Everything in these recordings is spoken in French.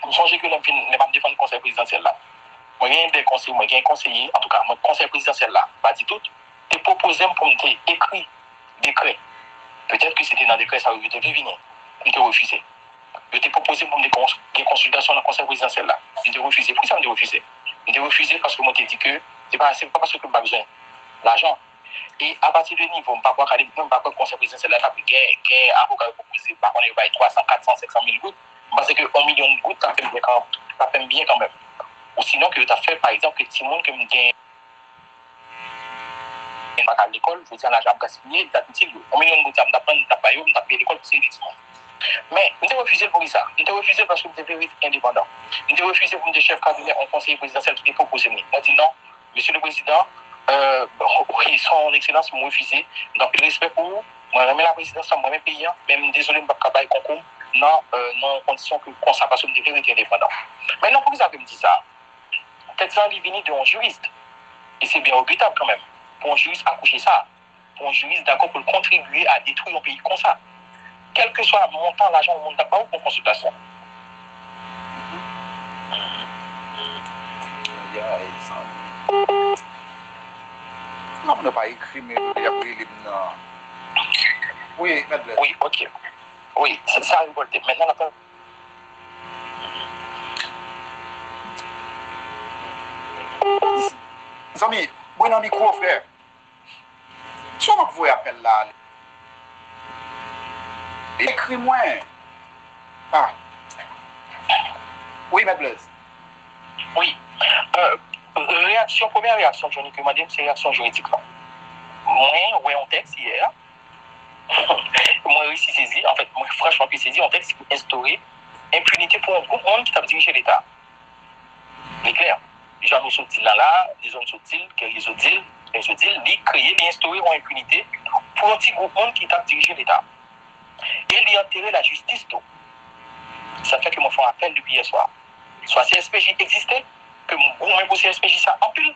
Je songe que les pas défendre le conseil présidentiel là. Moi, j'ai des conseils, moi, j'ai un conseiller, en tout cas, mon conseil présidentiel là, va dire tout, t'es proposé pour me écrit décret. Peut-être que c'était dans le décret, ça aurait été deviner. Je t'ai refusé. Je t'ai proposé pour me des consultations dans le conseil présidentiel là. Je t'ai refusé. Pourquoi ça me refusé? Je t'ai refusé parce que moi, t'ai dit que c'est pas parce que je n'ai pas besoin d'argent. Et à partir de niveau, je ne sais pas quoi le conseil présidentiel là, qui a avocat proposé, par contre, il va 300, 400, 500 000 gouttes. Parce que 1 million de gouttes, ça fait bien quand même. Ou sinon, que tu as fait, par exemple, que tout le monde que me gagne à l'école, je veux dire, l'argent gaspillé, tu as dit, 1 million de gouttes, tu as pris, tu as payé, tu as payé l'école, c'est effectivement. Mais, je t'ai refusé pour ça. Je t'ai refusé parce que je suis indépendant. Je t'ai refusé pour me chef cabinet en conseiller présidentiel qui est proposé. Moi, je dis non, monsieur le président, oui, son excellence m'a refusé. Donc, le respect pour vous, moi, je remets la présidence à moi-même payant, même désolé, je ne peux pas travailler concours, non, non, condition que conservation de vérité indépendant. Maintenant, pour ça que je me dis ça, texte il vient d'un juriste. Et c'est bien regrettable quand même. Pour un juriste accoucher ça, pour un juriste d'accord pour contribuer à détruire un pays comme ça. Quel que soit le montant, l'argent, on ne pas pour consultation. Non, on n'a pas écrit, mais il y a pris les. Oui, mademoiselle. Oui, ok. Oui, c'est ça révolté. Maintenant, la Zami, moi dans le micro, frère. Tu m'as vous appel là. Écris-moi. Ah. Oui, mademoiselle. Oui. Première réaction, Johnny, que madame, c'est réaction juridique. Moi, ouais, un texte hier. Moi, réussi saisi. En fait, moi, franchement, puis saisi un texte qui instaurer impunité pour un groupe de monde qui t'a dirigé l'État. C'est clair. Les gens nous sont là, les hommes sont ils, les sont ils créer, les instaurer en impunité pour un petit groupe de monde qui t'a dirigé l'État. Et les enterrer la justice, tout. Ça fait que moi, je fais appel depuis hier soir. Soit CSPJ existait, que moi, même pour CSPJ ça en pile,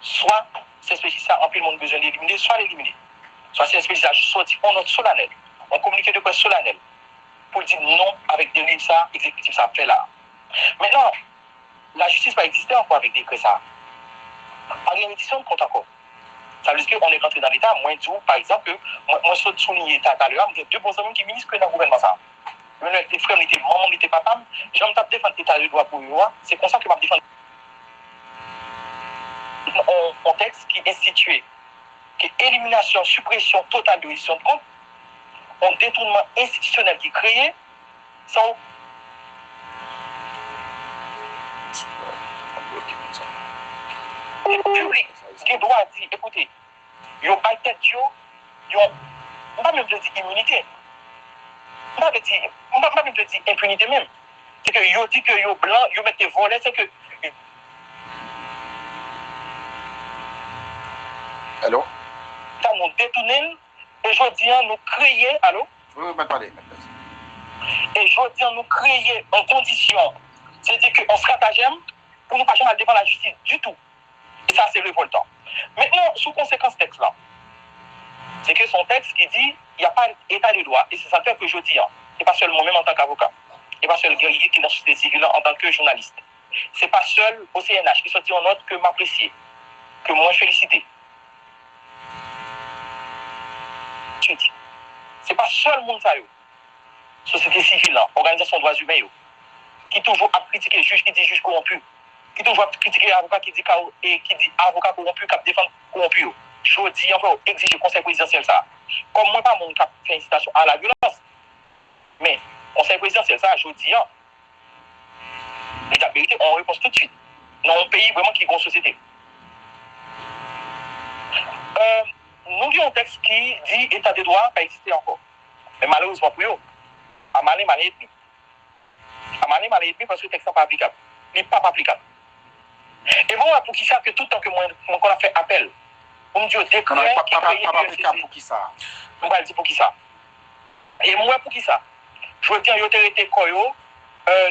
soit CSPJ ça en pile, mon besoin d'éliminer, soit l'éliminer. Soit CSPJ ça sorti en note solennelle, en communiqué de presse solennelle, pour dire non avec des livres ça, exécutif ça fait là. Maintenant, la justice va exister encore avec des décrets ça. En réalité, on compte encore. Ça veut dire qu'on est rentré dans l'État, moi, je dis, par exemple, moi, je souligne l'État tout à l'heure, il y a deux bons amis qui ministres dans le gouvernement ça. Même avec tes frères, tes mamans, tes papas, je me tape défendre l'État de droit pour eux. C'est comme ça que je vais défendre un contexte qui est institué, qui est élimination, suppression totale de gestion de compte, un détournement institutionnel qui est créé, sans le public qui doit dire, écoutez, il n'y a pas de tête, il n'y a pas même de dire immunité. On va même dire impunité même. C'est que yo dit que yo blanc, yo mette volets, c'est que. Allô? Ça nous détourne et je dis nous créer, allô? Oui, mais parlez. Et je dis nous créer en condition, c'est-à-dire qu'on stratagème pour nous pas jamais devant la justice du tout. Et ça, c'est révoltant. Maintenant, sous conséquence texte là, c'est que son texte qui dit il n'y a pas d'état de droit. Et c'est ça que je dis, c'est pas seulement même en tant qu'avocat. Et pas seul guerrier qui est dans la société civile en tant que journaliste. C'est pas seul au CNH qui sortit en note que m'apprécier, que moi féliciter. C'est pas seul monde ça, société civile, organisation de droits humains, qui toujours a critiqué le juge qui dit juge corrompu, qui toujours a critiqué l'avocat qui dit avocat corrompu, qui défend corrompu. Je dis encore, exige le conseil présidentiel ça. Comme moi, pas mon qui fait incitation à la violence, mais conseil présidentiel ça, je dis, la vérité, on réponse tout de suite. Dans un pays vraiment qui est une société. Nous avons un texte qui dit état de droit pas exister encore. Mais malheureusement pour eux, à Malé, mal et demi. À Malé, mal et demi parce que le texte n'est pas applicable. Il n'est pas applicable. Et bon, pour qui ça que tout le temps que moi, on a fait appel, on me dit décret qui est pas applicable pour qui ça? On va dire pour qui ça. Et moi, pour qui ça? Je veux dire, il y a été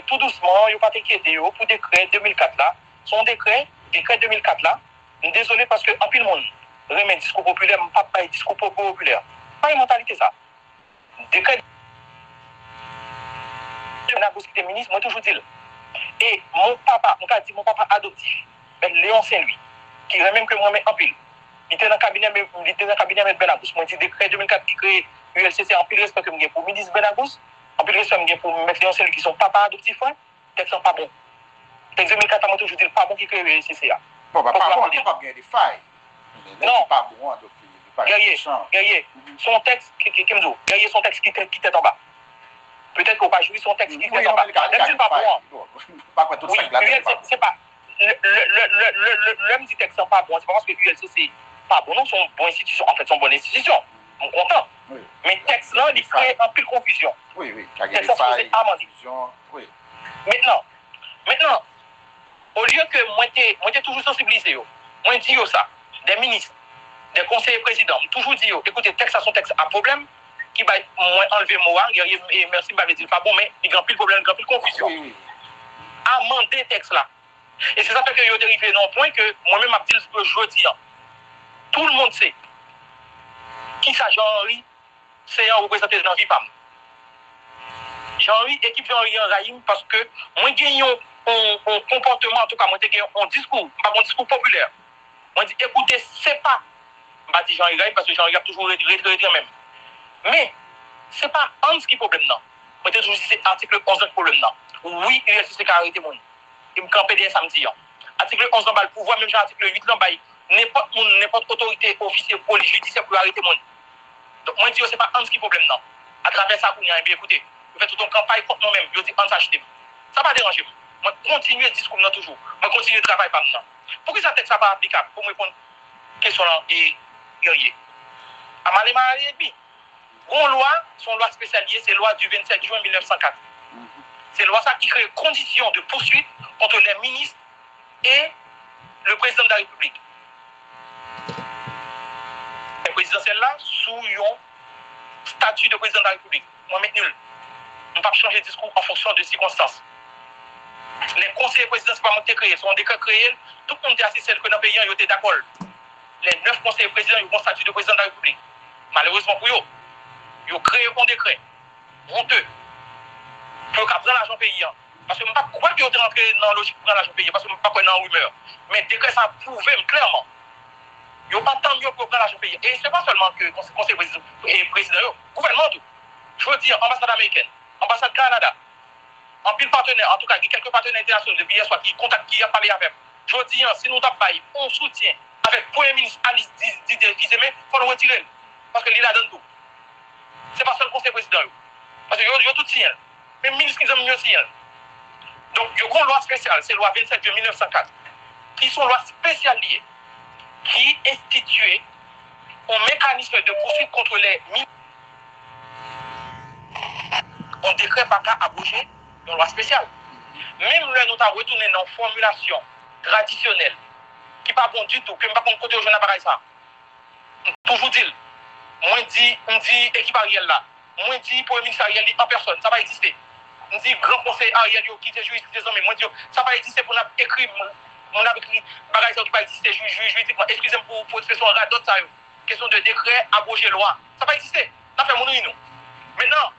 tout doucement, il n'y a pas inquiété pour décret 2004 là. Son décret 2004 là, désolé parce que en pile monde, remet discours populaire, pas discours populaire. Pas une mentalité ça. Décret de la ministre, moi toujours dit, Et mon papa adoptif, ben Léon Saint-Louis, qui est même que moi-même en pile. Il était dans le cabinet de Benagous. Moi, je dis décret 2004 qui crée ULCC en pile respect que je pour le ministre Benagous, en pile respect que pour M. Léon Saint-Louis qui sont papa adoptif, texte sont pas bon. Texte 2004, moi, toujours dis pas bon qui crée ULCC. Bon, pas bon, il n'y a pas bien des failles. Non. Pas bon, donc Guerrier, son texte, Guerrier, son texte qui était en bas. Peut-être qu'on va jouer son texte qui était en bas. C'est pas bon. Oui, c'est pas. L'homme dit texte n'est pas bon, c'est pas parce que l'ULC c'est pas bon, non, sont bonnes institutions. En fait, sont bonnes institutions. On est content. Oui. Mais texte là, il crée un peu de confusion. Oui, oui. Texte c'est amendé. Oui. Maintenant, au lieu que moi, j'ai toujours sensibilisé, moi, je dis ça, des ministres, des conseillers présidents, toujours dit, écoutez, texte à son texte à problème, qui va enlever moi, et merci, m'avait dit pas bon, mais il y a plus de problème, il y a plus de confusion. Oui. Amender texte là. Et c'est ça fait que je dérivé dans le point que moi-même, je dis que je dis, tout le monde sait qui ça Jean-Henri, c'est un représentant dans Vipam. Jean-Henri, équipe Jean-Henri en Raïm, parce que moi, j'ai un comportement, en tout cas, moi, j'ai un discours, pas mon discours populaire. Moi, je dis, écoutez, c'est pas, je dis Jean-Henri Raïm, parce que Jean-Henri a toujours retraité même. Mais, c'est pas Hans qui est problème, non. Moi, j'ai toujours dit, c'est article 11 qui problème, non. Oui, il y a ce qui a arrêté, moi. Il me campait des samedis. Article 11 dans le pouvoir, même article 8 dans le n'importe autorité, officier, police, judiciaire pour arrêter mon. Donc, moi, je dis, c'est pas Hans qui est problème, non. À travers ça, vous bien écoutez, vous faites toute une campagne contre nous-mêmes, je dis Hans acheté. Ça va déranger. Moi, continuer le discours toujours. Moi, continuer le travail par maintenant. Pourquoi ça texte pas applicable pour me répondre à la question et guerrier? À Malema Alibi, une loi, son loi spéciale, c'est la loi du 27 juin 1904. C'est la loi ça qui crée conditions de poursuite contre les ministres et le président de la République. Le président celle-là, sous un statut de président de la République. Moi, mais nul. On ne peut pas changer de discours en fonction de circonstances. Les conseillers présidentiels, ce n'est pas moi qui ai créé, c'est un décret créé. Tout le monde est assis, celle que dans le pays, ils étaient d'accord. Les 9 conseillers présidents, ils ont un statut de président de la République. Malheureusement pour eux, ils ont créé un décret honteux pour qu'ils prennent l'argent pays. Parce que je ne sais pas pourquoi ils sont rentrés dans la logique pour prendre l'argent pays, parce que je ne sais pas quoi dans la rumeur. Mais le décret, ça a prouvé clairement. Ils n'ont pas tant mieux pour prendre l'argent pays. Et ce n'est pas seulement que le conseil président, le gouvernement, tout. Je veux dire, ambassade américaine, ambassade Canada, en pile partenaire, en tout cas, il y a quelques partenaires internationaux depuis hier soir qui contactent, qui ont parlé avec. Je veux dire, si nous avons on soutient avec le Premier ministre Alice Didier Kizeme, il faut nous retirer. Parce que l'île a donné tout. Ce n'est pas seulement le conseil président. Parce que il y a tout signé. Même le ministre qui ont mieux signé. Donc, il y a une loi spéciale, c'est la loi 27 de 1904, qui sont lois spéciales liées, qui instituent un mécanisme de poursuite contre les ministres. On décret pas qu'à abroger une loi spéciale. Même là, nous avons retourné dans une formulation traditionnelle, qui n'est pas bon du tout, que je ne sais pas côté au jeune appareil ça. Toujours dire, moi dit équipe Ariel là, moi dit pour le ministre Ariel en personne, ça va exister. Je dis grand conseil Ariel qui était juge des hommes, moi dis ça va exister pour écrire, mon écrit bagage qui va exister juridiquement. Excusez-moi pour expression radot ça. Question de décret, abroger loi. Ça va exister. Ça fait mon nous. Maintenant,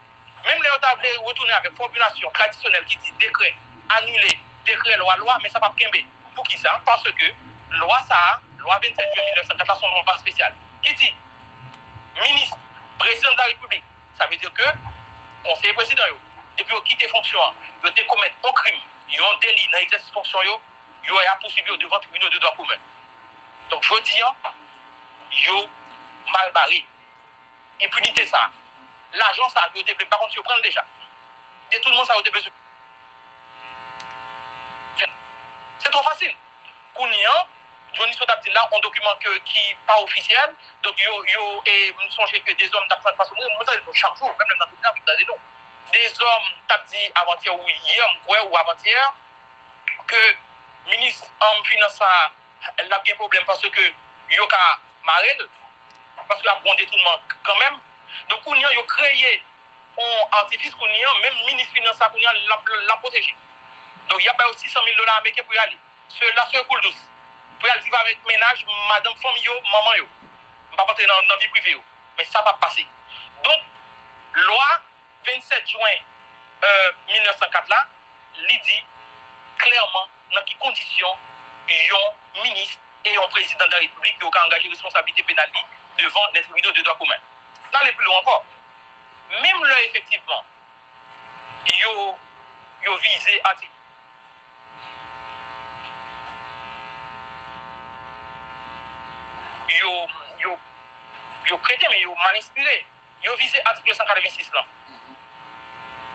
même les autres retourner avec formulation traditionnelle qui dit décret, annuler, décret, loi, mais ça va pas kembe. Pour qui ça? Parce que loi 27 juillet 1904, son nom pas spécial. Qui dit ministre, président de la République, ça veut dire que conseiller président, depuis qu'ils quittent fonction, ils ont commis un crime, ils ont un délit dans l'exercice de fonction, ils ont poursuivi devant le tribunal de droit commun. Donc, je veux dire, ils ont mal barré. Impunité ça. L'argent, ça a été par contre, tu prends déjà. Et tout le monde, ça a été besoin. C'est trop facile. Kounia, Johnny Sot a dit là, un document qui n'est pas officiel. Donc, et nous songez que des hommes d'apprendre parce que nous, chaque jour, même dans tout le temps, des hommes t'as dit avant-hier ou hier, ou avant-hier, que le ministre en finance a bien problème parce que il y a marre, parce qu'il a bon détournement quand même. Donc, on a créé un artifice, même le ministre finance l'a protégé. Donc, il y a pas aussi 100 000 $ américains pour y aller. Cela se coule douce. Pour y aller vivre avec ménage, madame, famille, maman, je ne vais pas rentrer dans la vie privée. Mais ça va passer. Donc, loi 27 juin 1904 là, il dit clairement dans quelles conditions un ministre et un président de la République qui ont engagé responsabilité pénale devant les tribunaux de droit commun. N'allez plus loin encore. Même là, effectivement, ils ont visé article. Ils ont prêté, mais ils ont mal inspiré. Ils ont visé article 186 là.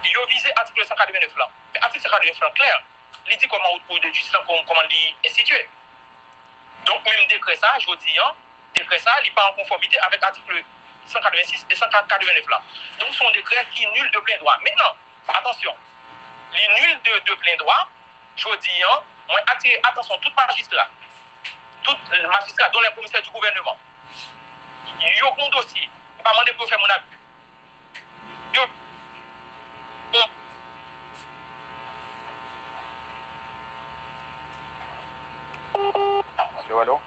Ils ont visé article 189 là. Mais article 189 là, clair, il dit comment au de justice, comment il est institué. Donc, même décret ça, je vous dis, décret ça, il n'est pas en conformité avec l'article 186 et 189 là. Donc, ce sont des décrets qui nul de plein droit. Maintenant, attention, les nuls de plein droit, je vous dis, moi, attirer attention, tout magistrat, dont les commissaires du gouvernement, ils ont un dossier, ils pas demander pour faire mon abus. Allô, allô?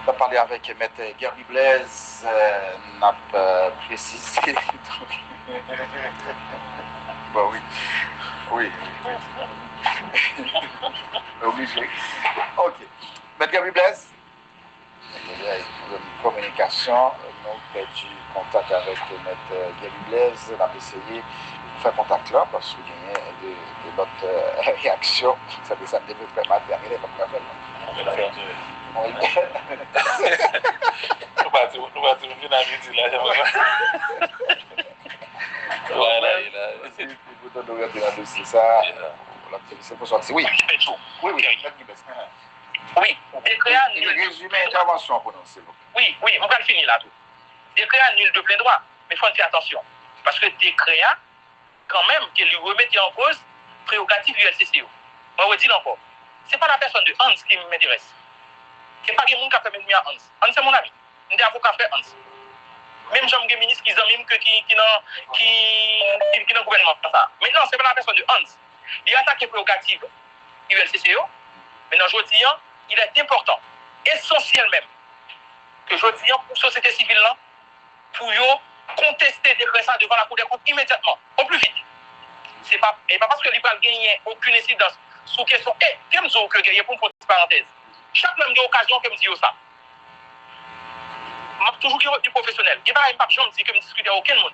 On va parler avec Maître Gerby Blaise, n'a pas précisé. Bon, oui. Oui. Obligé. Ok. Maître Gerby Blaise? Il y a une communication. Nous avons perdu contact avec Maître Gerby Blaise. On a essayé de faire contact là parce qu'il y a de l'autre réaction. Ça me devait faire mal dernier, comme on l'appelle. Nous va venir à midi là. Voilà, ça. C'est pour sortir. Oui. Oui. Oui, décret annule. Résumé intervention pour nous, s'il vous plaît. Oui, on va le finir là tout. Décret annule de plein droit, mais il faut faire attention. Parce que décret, quand même, qu'il lui remettait en cause prérogative du LCCO. Moi, je dis encore, ce n'est pas la personne de Hans qui m'intéresse. Ce n'est pas quelqu'un qui a fait mes nuits à Hans. Hans, c'est mon ami. Je suis avocat fait Hans. Même j'aime des ministres qui sont dans le gouvernement. Maintenant, ce n'est pas la personne de Hans. Il a attaqué prérogative du LCCO. Maintenant, je dis, il est important, essentiel même, que je dis pour la société civile, là, pour contester des ça devant la Cour des comptes immédiatement, au plus vite. Et pas parce que l'IPAL n'a gagné aucune incidence sur la question. Et qu'est-ce que gagné pour une petite parenthèse? Chaque même occasion que me dit ça. Je suis toujours du professionnel. Et pas je me dis que je ne discute avec aucun monde.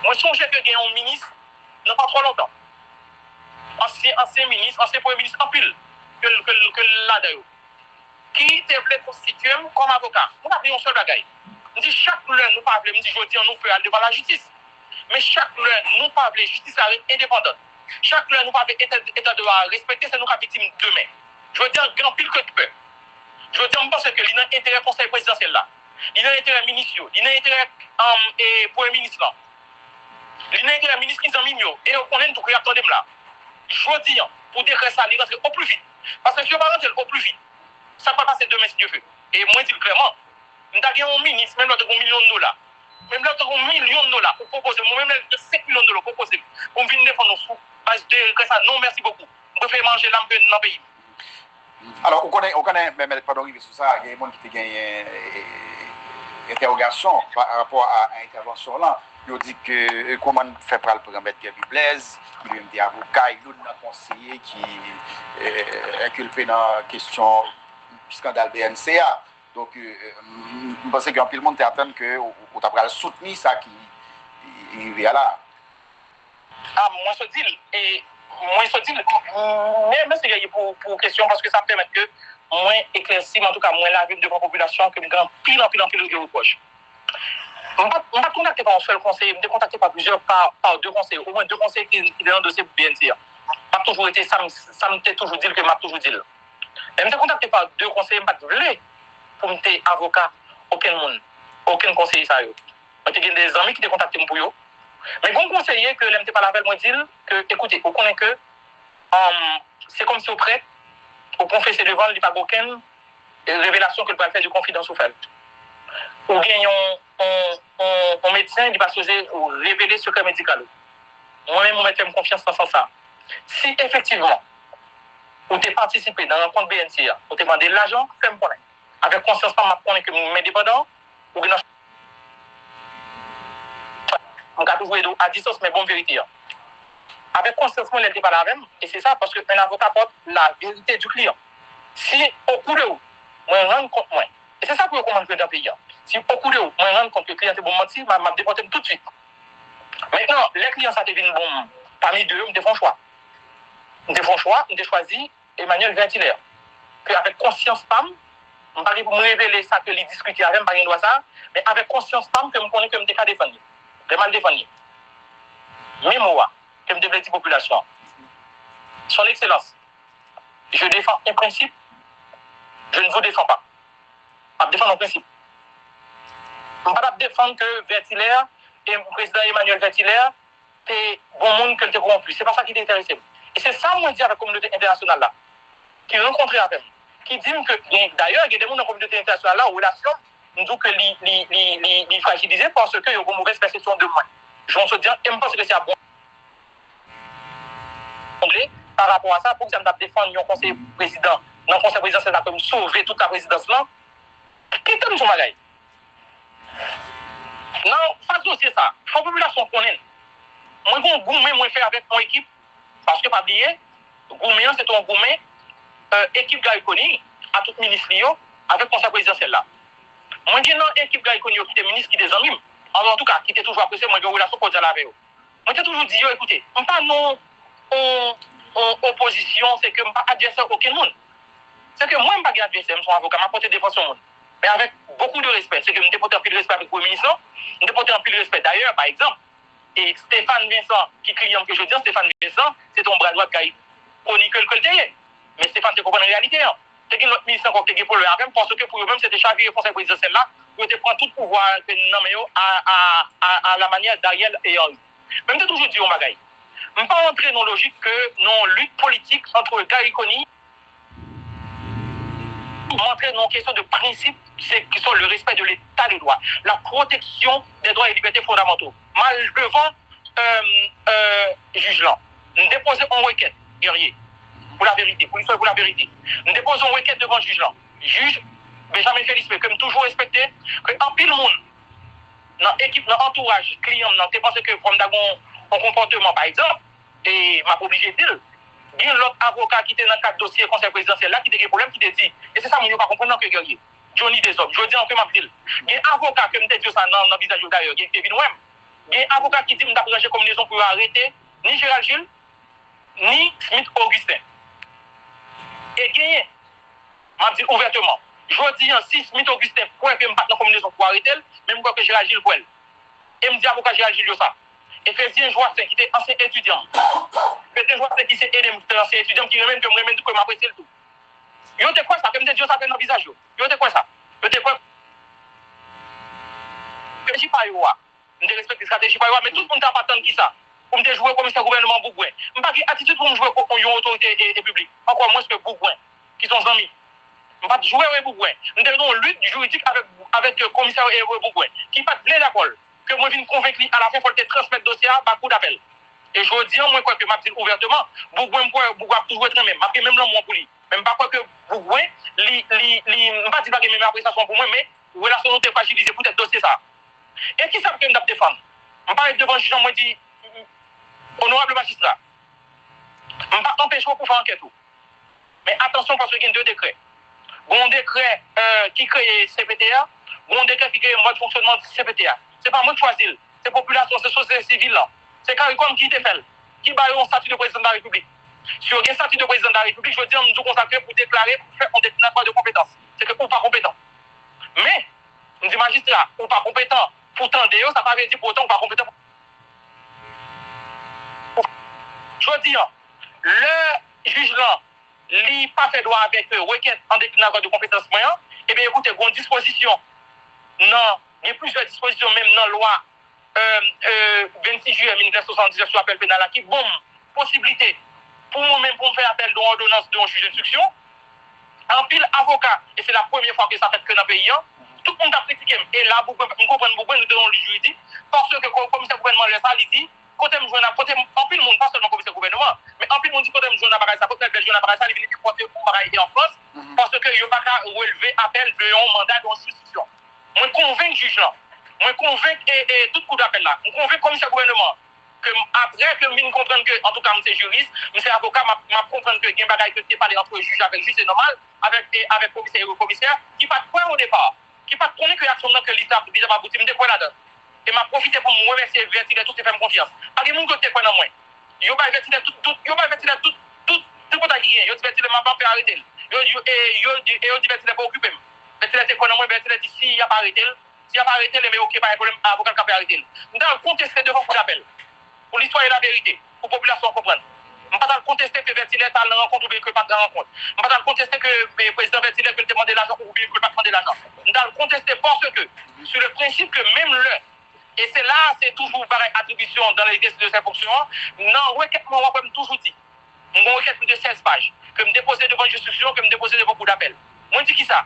Moi, je songe que gagné un ministre, non pas trop longtemps. Ancien ministre, ancien premier ministre, en pile, que là d'ailleurs. Qui devait constituer comme avocat. On a pris un seul bagaille. On dit chaque l'heure, nous parlons, on dit je dis, on nous fait aller devant la justice. Mais chaque l'heure, nous parlons, justice indépendante. Chaque l'heure, nous parlons, État de respecter, c'est nous qui victimes demain. Je veux dire, grand pile que tu peux. Je veux dire, je pense que il y a un intérêt conseil présidentiel là. Il y a un intérêt ministre, il y a un intérêt premier ministre là. Il y a un intérêt ministre qui est en mignon. Et on connaît tout ce qu'il y a là. Je dis, pour décret ça, il rentre au plus vite. Parce que si on va rentrer au plus vite, ça va passer demain si Dieu veut. Et moi, je dis clairement, nous avons un ministre, même là, nous avons $1 million. Même là, nous avons $1 million pour proposer. Moi-même, là, 5 millions pour proposer. Pour venir défendre nos sous. Parce que ça, non, merci beaucoup. On peut faire manger l'âme dans le pays. Alors, on connaît, même pas d'arriver sur ça, il y a des gens qui gagnent interrogation par rapport à l'intervention là. Il dit que comment faire pour mettre Gerby Blaise, il est des avocats, il y a un conseiller qui est inculpé dans la question du scandale BNCA. Donc, je pense que le monde attend que vous avez soutenu ça qui est là. Ah, moi, je dis, mais c'est pour question parce que ça permet que moi éclaircir, en tout cas, moi la vie de la population que me grand pile en de reproches. On ne va contacter par un seul conseiller, on ne contacter par plusieurs, par deux conseillers, au moins deux conseillers qui sont dans le dossier pour BNC. M'a toujours été, ça me toujours dit que m'a toujours dit. Mais je me contacté par deux conseillers, je ne voulais pour me avocat, aucun monde, aucun conseiller ça. J'ai des amis qui ont contacté pour eux. Mais bon conseiller que l'aime pas la veille, moi dit que, écoutez, on connaît que c'est comme si au prêtre, au confesser devant, il n'y a pas aucune révélation que le peut faire du confidence au fait. Ou bien un médecin, il va se révéler ce secret médical. Moi-même, je mets confiance dans ça. Si effectivement, vous avez participé dans un compte BNC, vous avez demandé l'argent, faites-moi connaître. Avec conscience, je connais que vous êtes indépendant, ou que je vais toujours à distance, mais bonne vérité. avec conscience, elle n'était pas la même. Et c'est ça parce qu'un avocat porte la vérité du client. Si au cours de où, moi, je rends compte, moi. Et c'est ça que je recommande dans le pays. Si au cours de où, moi, je rends compte que le client est bon menti, je vais déporter tout de suite. Maintenant, les clients, ça devient bon. Parmi deux, je fais un choix. Je fais un choix, je choisi Emmanuel Ventilaire. Que avec conscience femme, je ne vais pas me révéler ça que les discuter avec, je ne ça, mais avec conscience femme, que je connais que je suis défendu. Je mal défendu. Même moi, que je devrais dire population. Son Excellence, je défends un principe, je ne vous défends pas. Je défends un principe. Je ne vais pas défendre que Vertilaire et le président Emmanuel Vertilaire, c'est bon monde que tu corrompu. Ce n'est pas ça qui t'intéresse. Et c'est ça que je dis avec la communauté internationale là, qui rencontre avec moi, qui dit que, d'ailleurs, il y a des gens dans la communauté internationale là, en relation, nous disons que les fragilisés parce qu'ils ont une mauvaise perception de moi. Je vais se dire, et je pense que c'est un bon par rapport à ça, pour que ça me défendre un conseil président, dans le conseil présidentiel, ça peut me sauver toute la présidence là. Qui est son bagage? Non, face dossier ça, la population connaît. Moi, je gourmet, moi, fait avec mon équipe, parce que, pas oublier, gourmet, c'est un gourmet, équipe Gaïkoni, à tout ministre, avec le conseil présidentiel là. Moi, j'ai une équipe Gaïkoni qui était ministre, qui était amis, en tout cas, qui était toujours apprécié, moi, j'ai une relation cordiale avec eux. Moi, j'ai toujours dit, écoutez, on pas non en opposition, c'est que je ne pas adversaire aucun monde. C'est que moi, je ne pas adversaire, je suis avocat, je porte défense au monde. Mais avec beaucoup de respect. C'est que je porte un peu de respect avec le Premier ministre, je porte un peu de respect. D'ailleurs, par exemple, et Stéphane Vincent, qui client que je dis, Stéphane Vincent, c'est ton bras droit qui a chroniqué le colté. Mais Stéphane, tu comprends la réalité. C'est que notre ministre qui a pour le même, parce que pour eux-mêmes, c'était chargé le conseil présidentiel là, pour te prendre tout le pouvoir à la manière d'Ariel et Henry. Même si toujours dit au magaï. Je ne vais pas entrer dans la logique que non lutte politique entre Gaïkoni entrer dans une question de principe, c'est qui sont le respect de l'état de droit, la protection des droits et libertés fondamentaux. Mal devant juge là, nous déposons une requête, guerrier, pour la vérité, pour l'histoire pour la vérité. Nous déposons une requête devant le juge là. Juge Benjamin Félix, comme toujours respecté, que en pile monde, dans l'équipe, dans l'entourage, client, dans tu penses que comme d'agon un comportement, par exemple, et m'a obligé de dire, il y a l'autre avocat qui était dans le cadre dossier conseil présidentiel là, qui a des problèmes, qui te dit, et c'est ça, je ne pas comprendre que guerrier. Johnny Desob, je dis en fait, ma ville. Il y a un avocat qui me dit ça dans le visage d'ailleurs, il y a Kevin Wem. Il y a un avocat qui dit que je vais combinaison pour arrêter ni Gérald Gilles, ni Smith Augustin. Et gagné, m'a dit ouvertement, je dis si Smith Augustin pour que je batte dans combinaison pour arrêter, même que Gérald Gilles pour elle. Et me dit avocat Gérald Gilles ça. Et Fézien Joassin qui était ancien étudiant. Fézien Joassin qui s'est aidé ancien étudiant qui remède que m'apprécie le tout. Yo te quoi ça, comme te dit ça fait dans le visage yo. Yo te quoi ça. Yo te quoi. Stratégie pas yo. On te respecte stratégie pas yo, mais tout le monde t'a pas tant qui ça. Pour me jouer comme ça gouvernement Bougouin. On pas attitude pour me jouer comme une autorité et publique. Encore moins que Bougouin qui sont amis. On pas jouer avec Bougouin. On te une lutte juridique avec le commissaire et Bougouin qui pas de d'accord que moi viens convaincre à la fin faut te transmettre dossier par coup d'appel. Et je dis moi quoi que m'a dit ouvertement, Bougouin toujours très même, m'a même le pour lui. Même pas quoi que Bougouin pas dire pas que même appréciation pour moi mais relation nous fragilisée pour être dossier ça. Et qui ça que me défendre? On parle devant le juge moi dit honorable magistrat. On pas empêcher pour faire enquête. Mais attention parce qu'il y a deux décrets. Un décret qui crée CPTA, un décret qui crée un mode de fonctionnement de CPTA. C'est pas moi qui choisis, c'est la population, c'est la société civile là. C'est CARICOM qui te fait, qui baille un statut de président de la République. Si on a un statut de président de la République, je veux dire, nous consacrer pour déclarer, pour faire un déclinatoire de compétences. C'est que ou pas compétent. Mais, nous dit magistrat, ou pas compétent pour tendre, ça ne veut dire pour autant ou pas compétent. Je veux dire, le juge là, il n'a pas fait droit avec requête en déclinatoire de compétences moyen, et bien écoutez, il y a une disposition, non, il y a plusieurs dispositions même dans la loi 26 juillet 1979 sur appel pénal qui bon possibilité pour nous-mêmes pour faire appel d'une ordonnance d'un juge d'instruction. En pile avocat, et c'est la première fois que ça fait que dans le pays, tout le monde a critiqué. Et là, nous comprenons beaucoup, nous donnons le juridique, parce que le commissaire gouvernement il dit, côté en pile monde, pas seulement le commissaire gouvernement, mais en pile monde dit côté je n'ai pas ça, côté je n'ai pas ça, il vient porter pour pareil en France, parce que il n'y a pas qu'à relever appel de un mandat d'une institution. Moi, convainc le juge là. Moi, convainc et tout coup d'appel là. Je convainc le commissaire gouvernement. que après que je comprends que, en tout cas, je suis juriste, je suis avocat, je comprends que il y a des bagages que tu parlé entre juge avec juge, c'est normal, avec commissaire et commissaire, qui pas de point au départ, qui pas de connaître que l'action que l'État va aboutir, je me là-dedans. Et m'a profité pour me remercier Vertilet tout et faire confiance. Pas de monde qui quoi dans moi. Yo pas Vertilet tout tout pour qui yo Vertilet m'a pas fait arrêter. Yo dit Vertilet pas occuper. Vertilet c'est quoi dans moi Vertilet dit si y a pas arrêté, si y a pas arrêté mais OK pas de problème avocat qui peut arrêter. Nous allons contester devant coup d'appel. Pour l'histoire et la vérité, pour la population comprendre. Je ne vais pas contester que Vertilet a la rencontre ou bien que pas de rencontre. Je ne vais pas contester que le président Vertilet peut demander l'argent ou bien que pas demander l'argent. Je vais contester parce que, sur le principe que même le, et c'est là, c'est toujours pareil, attribution dans l'exercice de ces fonctions, non, requête, moi, on peut toujours dire, mon requête plus de 16 pages, que me déposer devant l'instruction, que me déposer devant cour d'appel. Moi, je dis qui ça?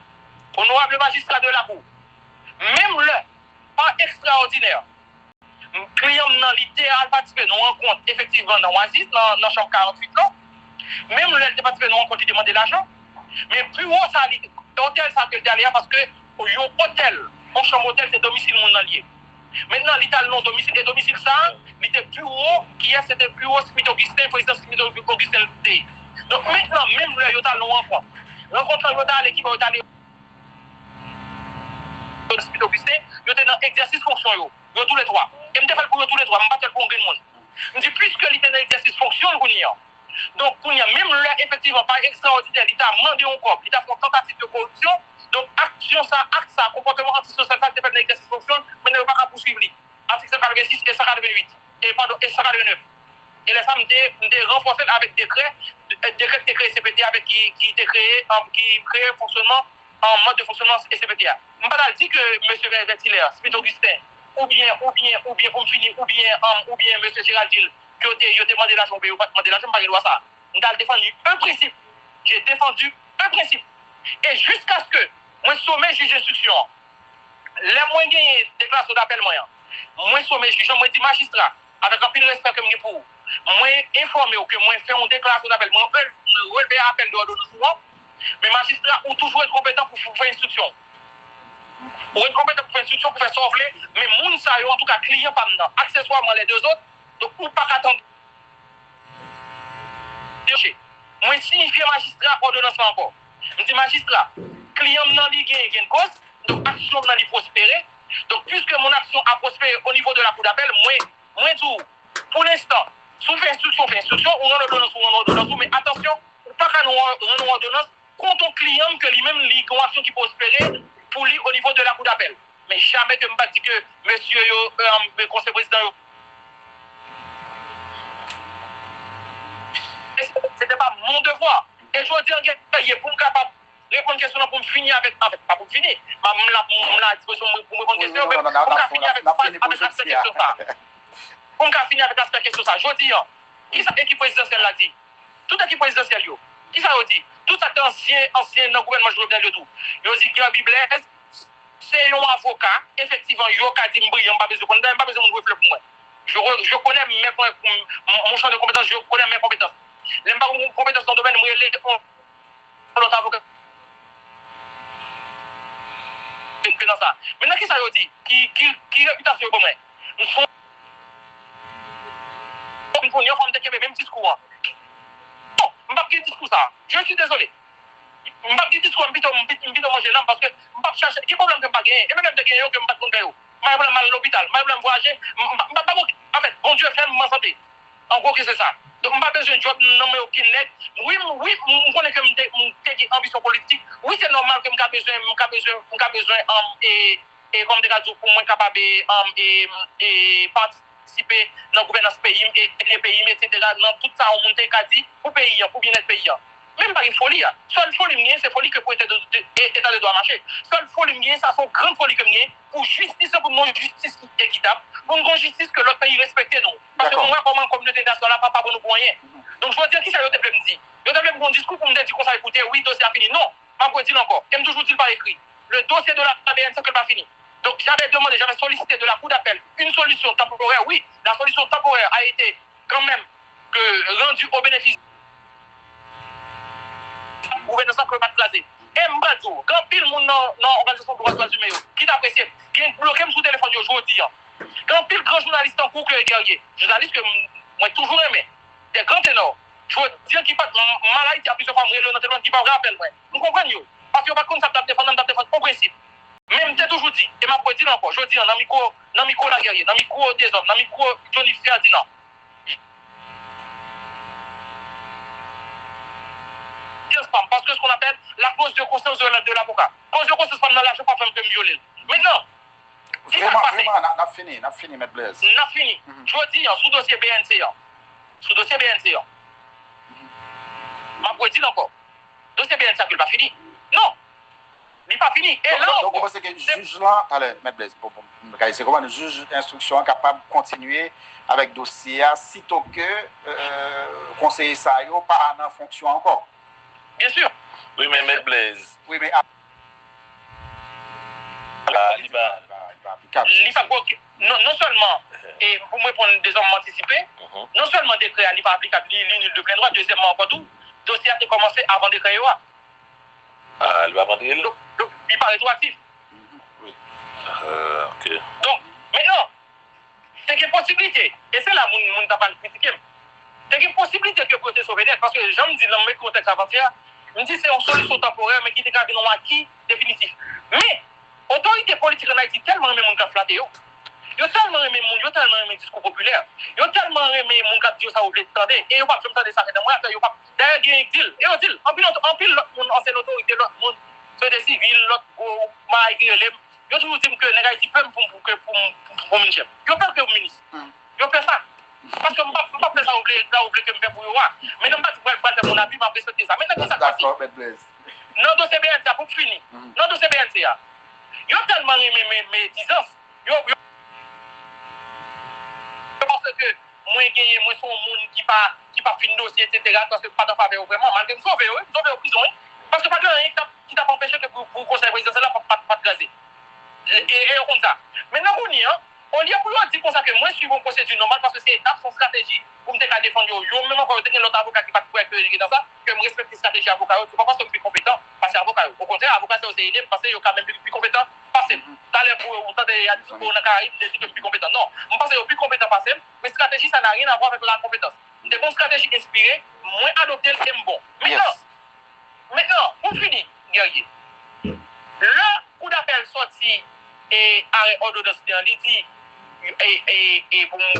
Honorable magistrat de la cour. Même le, pas extraordinaire. Client dans littéral participé nous rencontre effectivement dans Oasis dans chambre 48 là même le participé nous rencontre demander l'argent mais plus haut ça hôtel ça que derrière parce que un hôtel en chambre hôtel c'est domicile mon allié maintenant l'Italie non domicile et domicile ça il était plus haut qui est c'était plus haut Smith Augustin président Smith Augustin donc maintenant même le hôtel nous rencontre hôtel l'équipe hôtel Smith Augustin il était dans exercice fonction yo tous les trois. Et je me fais pour tous les trois, je ne pas pour un grand monde. Je dis, puisque l'État d'exercice fonctionne, donc, même là, effectivement, pas extraordinaire, l'État a demandé un corps, l'État a fait une tentative de corruption, donc, action, ça, acte, ça, comportement antisocial, ça, l'État d'exercice fonctionne, mais ne va pas poursuivre. Article 186 et 188, et 189. Et les femmes ont renforcé avec décret CPTA avec qui était créé, qui crée un fonctionnement, en mode de fonctionnement SCPTA. Je ne vais pas dire que M. Vertiler, Smith Augustin, ou bien pour me finir, ou bien M. Géraldine, qui a demandé l'argent, ou pas demandé l'argent, je ne pas ça. J'ai défendu un principe. J'ai défendu un principe. Et jusqu'à ce que, moi, sommet juge d'instruction, les moyens de déclaration d'appel, moi, sommet juge, moi, dit magistrat, avec un peu de respect que je pour moi, informé que moi, fait une déclaration d'appel, moi, relever appel de l'ordonnance, mais magistrat, ou toujours être compétent pour faire instruction. Pour être compétent pour faire instruction, pour faire sauver, mais moun sa yo, en tout cas, client pas maintenant. Accessoirement, les deux autres, donc, ou pas attendre. Moi, signifie magistrat, ordonnance encore. Je dis magistrat, client nan li gagne une cause, donc action nan li prospérer. Donc, puisque mon action a prospéré au niveau de la cour d'appel, moi, tout, pour l'instant, sous fait instruction, ou on ordonnance, mais attention, pas qu'à nous ordonnance, contre un client que lui-même, li une action qui prospérer, pour lui au niveau de la cour d'appel. Mais jamais que je me dis que monsieur le conseil président, c'était pas mon devoir. Et je veux dire que pour me capable répondre à une question pour me finir avec pas pour finir, la disposition pour me répondre à une question, mais pour me finir avec l'aspect question ça. Pour me finir avec l'aspect question ça. Je dis, qui ça équipe présidentielle l'a dit? Toute équipe présidentielle, qui ça a dit? Tout ça ancien dans le gouvernement Jovenel de tout. Ils ont dit que Gabi Blaise, c'est un avocat, effectivement, il a dit que je n'ai pas besoin de refléter pour moi. Je connais mon champ de compétences, je connais mes compétences. Je n'ai pas de compétences dans le domaine, je suis l'autre avocat. Maintenant, qui ça a dit? Qui réputation pour moi? Nous sommes le même discours. Non, je ne vais pas dire discours ça. Je suis désolé. Je ne vais pas dire discours, je vais manger là parce que je ne vais pas chercher. Quel problème que je ne vais pas gagner? Et même de gagner, je ne vais pas gagner. Je vais mal à l'hôpital, je vais voyager. En fait, bon Dieu fait ma santé. En gros, c'est ça. Donc, je n'ai pas besoin de job, non, mais aucun net. Oui, je connais que j'ai ambition politique. Oui, c'est normal que j'ai besoin et comme des raisons pour moi capable de participer dans la gouvernance pays et les pays, etc. Dans tout ça, on monte dit pour pays, pour bien-être pays. Même pas une folie. Seule folie, c'est folie que pour état de droit marcher. Seule folie, ça c'est une grande folie que pour justice, pour une justice équitable, pour une justice que l'autre pays respecte nous. Parce que moi, comme communauté nationale, pas pour nous pour rien. Donc je veux dire, qui ça veut me dire? Je veux dire, mon discours pour me dire qu'on s'est écouté, oui, le dossier a fini. Non, pas pour dire encore. Et toujours dit par écrit. Le dossier de la ABN, c'est que pas fini. Donc j'avais sollicité de la cour d'appel une solution temporaire. Oui, la solution temporaire a été quand même rendue au bénéfice gouvernement que pas classé. Et m'badou, quand pile moun dans organisation de droits humains qui t'apprécie, qui bloqué sous téléphone aujourd'hui. Quand pile grand journaliste en cours que guerrier, journaliste que moi toujours aimé, des grands ténors, je veux dire qui pas maladie à plusieurs fois, moi, dans téléphone qui pas rappel, moi. Vous comprenez? Parce que pas comme ça, défendre au principe. Même t'es toujours dit, et m'a pas dit encore, je dis dans micro la guerrier, dans micro des hommes, dans micro Johnny Ferdinand. Parce que ce qu'on appelle la clause de conscience de l'avocat. Clause de conscience, pendant là, je ne peux pas me violer. Maintenant, vraiment, on a fini, M. Blaise. On a fini. Je veux dire, sous dossier BNC, je m'en dire encore. Dossier BNC, il n'est pas fini. Non, il n'est pas fini. Et là, donc, vous pensez que le juge là, allez, M. Blaise, c'est comment le juge d'instruction est capable de continuer avec le dossier, sitôt que le conseiller ça n'a pas en fonction encore? Bien sûr. Oui, mais M. Blaise. Oui, mais. Il va non seulement, et pour me prendre des hommes anticipés, non seulement décret n'est pas applicable, il nul de plein droit, deuxièmement, encore tout, le dossier a commencé avant décret. Ah, il va prendre le donc, il pas rétroactif. Oui. Ok. Donc, maintenant, c'est une possibilité, et c'est là que mon t'a critiqué. C'est une possibilité que côté sauver parce que j'aime dire dans mes contextes avant-hier, je me dis c'est une solution temporaire, mais qui est un acquis définitif. Mais, autorité politique en Haïti tellement aimé mon cap flatté, yo tellement aimé mon, yo tellement aimé discours populaire, yo tellement aimé mon cap dire ça ou blé tendé, et yo pas comme ça de ça dans moi, yo pas d'ailleurs il y a un deal, et on deal, en pile ancienne autorité, l'autre monde, société civile, l'autre maï qui relève, yo toujours dit que les Haïti peuvent pour mon chef. Yo peur que vous ministre. Yo fait ça. Parce que je ne peux pas faire ça oublier que je fais pour vous. Mais je ne peux pas faire mon avis, je vais respecter ça. Maintenant, ça d'accord, M. Blaise. Non, dossier BNC, pour finir. Non, dossier BNC, il y a tellement aimé mes 10 ans. Parce que moi, je suis un monde qui pas fini dossier, etc. Parce que pas de faveur vraiment. Malgré que je sauve en prison. Parce que pas de rien qui t'a empêché que pour le conseil présidentiel, pas de gazer. Et comme ça. Maintenant, on y a pour dire comme ça que moi, je suis une procédure normale parce que c'est étape son stratégie pour me défendre. Yo, même encore, il y a l'autre avocat qui va pouvoir être dans ça, que je respecte la stratégie avocat. C'est pas parce que je suis compétent, parce que avocat. Au contraire, avocat, c'est aussi aidé parce que je suis quand même plus compétent. Parce que, t'as l'air pour autant de pour la Caraïbe, je dis que je suis plus compétent. Non, je pense que je suis plus compétent parce que, mais stratégie, ça n'a rien à voir avec la compétence. Des bonnes stratégies inspirées, moins adoptées, c'est bon. Maintenant, pour finir, guerrier, le coup d'appel sorti et arrêt ordonnance dans l'IDI, et pour me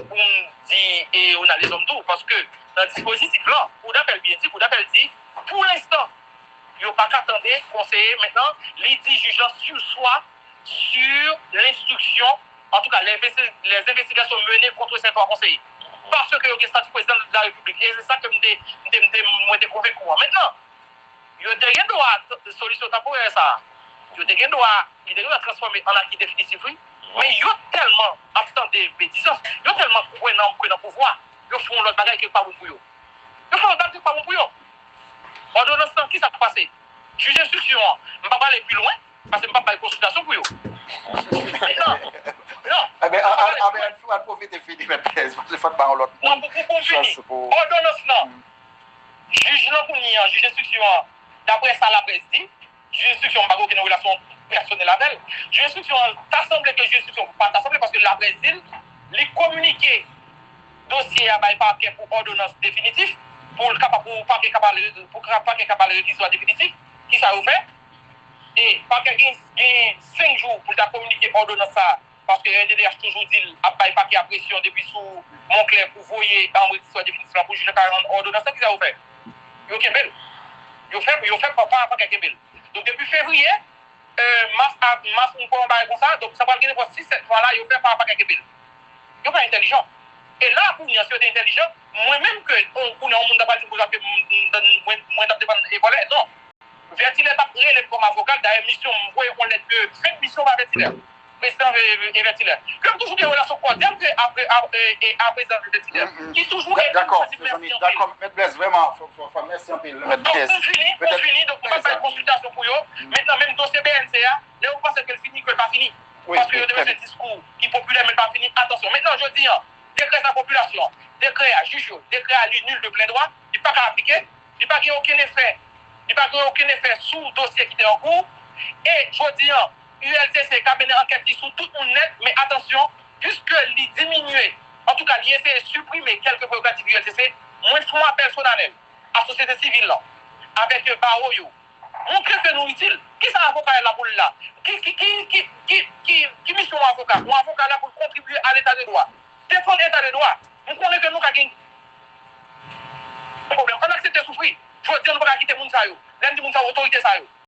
dire, et on a les hommes tout, parce que dans le dispositif là, coup d'appel bien dit, coup d'appel dit, pour l'instant, il n'y a pas qu'attendre, conseiller maintenant, l'IDI jugeant sur soi, sur l'instruction, en tout cas les investigations menées contre ces trois conseillers. Parce que le statut président de la République, et c'est ça que je convaincu. Maintenant, il y a des droits de solution temporaire ça. Il y a des droits transformer en acquis définitif, oui. Mais il y a tellement, absent des bêtises, il y a tellement de dans pouvoir, ils font l'autre bagaille qui n'est pas bon pour eux. Ils font l'autre bagaille qui n'est pas bon pour eux. Ordonnance, qui ça passé? Juge d'instruction, je ne vais pas aller plus loin, parce que je ne vais pas faire consultation pour eux. Non. On va profiter de finir, parce qu'il faut pas l'autre monde. Non, pour finir, ordonnance, non. Juge juge d'instruction, d'après ça, la presse dit, juge d'instruction, je ne vais pas aucune relation personnelle avec elle. Juge d'instruction, t'assemblée que juge d'instruction, pas t'assemblée parce que la presse dit, les communiquer dossier à parquet pour ordonnance définitive, pour parquet capable qui soit définitif, qui ça vous fait. Et parquet gagne 5 jours pour communiquer ordonnance ça, parce que RDDH toujours dit, à parquet à pression depuis sous Montclair pour voyer en qui soit définitif pour juger 40 ordonnance, qui ça vous fait. Yo Kembel. Yo fait pas Kembel. Donc depuis février, mars on peut en comme ça, donc ça va gagner pour 6-7 fois là, yo fait pas Kembel. Yo pas intelligent. Et là pour nous c'est intelligent, moi-même que on monde pas dire que moi dépend évoluer non. Vertilaire pas prêt comme avocat d'ailleurs mission on l'aide de 5 missions avec Vertilaire. Président et Vertilaire. Comme toujours des relations cordiales après président Vertilaire. Qui toujours d'accord, M. Blaise, vraiment, merci un peu. Donc, on finit, donc on va faire une consultation pour eux. Maintenant, même dossier BNCA, là, vous pensez qu'elle finit, qu'elle pas fini. Parce que vous avez un discours qui est populaire, mais pas fini. Attention, maintenant, je dis, décret de la population, décret à juge, décret à lui nul de plein droit, il n'est pas qu'à appliquer, il n'y a pas aucun effet. Il n'y a pas aucun effet sous le dossier qui était en cours. Et je dis, ULTC a mené enquête sur tout le monde net, mais attention, puisque il diminue, en tout cas, il essaie de supprimer quelques prérogatives du LCC, moi, je fais un appel solennel à la société civile, là, avec le barreau, montrer que nous utiles. Qui est avocat là pour là? Qui mission avocat? Un avocat là pour contribuer à l'état de droit. Défendre l'état de droit. Nous connaissons que nous avons un problème. On accepte de souffrir. Je veux dire, nous ne pouvons pas quitter les gens. L'un des gens autorité.